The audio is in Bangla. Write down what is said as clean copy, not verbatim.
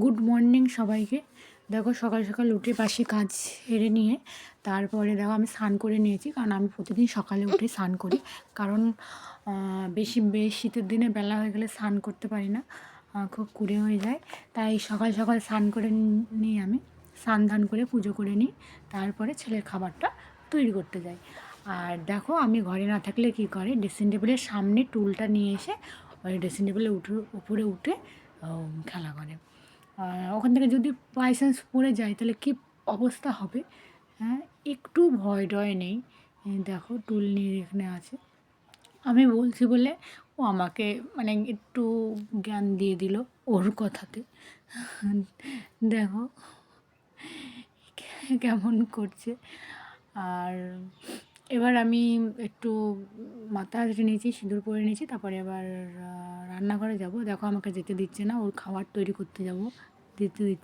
গুড মর্নিং সবাইকে। দেখো সকাল সকাল উঠে বাসি কাজ সেরে নিয়ে তারপরে দেখো আমি স্নান করে নিয়েছি, কারণ আমি প্রতিদিন সকালে উঠে স্নান করি। কারণ বেশি শীতের দিনে বেলা হয়ে গেলে স্নান করতে পারি না, খুব কুড়ে হয়ে যায়। তাই সকাল সকাল স্নান করে নিই, আমি স্নান ধান করে পুজো করে নিই, তারপরে ছেলের খাবারটা তৈরি করতে যাই। আর দেখো আমি ঘরে না থাকলে কী করে, ড্রেসিং টেবিলের সামনে টুলটা নিয়ে এসে ওই ড্রেসিং টেবিলের উপরে উঠে খেলা করে। ওখান থেকে যদি বাই চান্স পড়ে যায় তাহলে কী অবস্থা হবে। হ্যাঁ, একটু ভয় টয় নেই। দেখো টুল নিয়ে এখানে আছে, আমি বলছি বলে ও আমাকে মানে একটু জ্ঞান দিয়ে দিল ওর কথাতে। দেখো কেমন করছে। আর এবার আমি একটু মাথা হেঁটে নিয়েছি, সিঁদুর পরে নিয়েছি, তারপরে এবার রান্নাঘরে যাব। দেখো আমাকে যেতে দিচ্ছে না, ওর খাবার তৈরি করতে যাব, দিতে দিচ্ছে।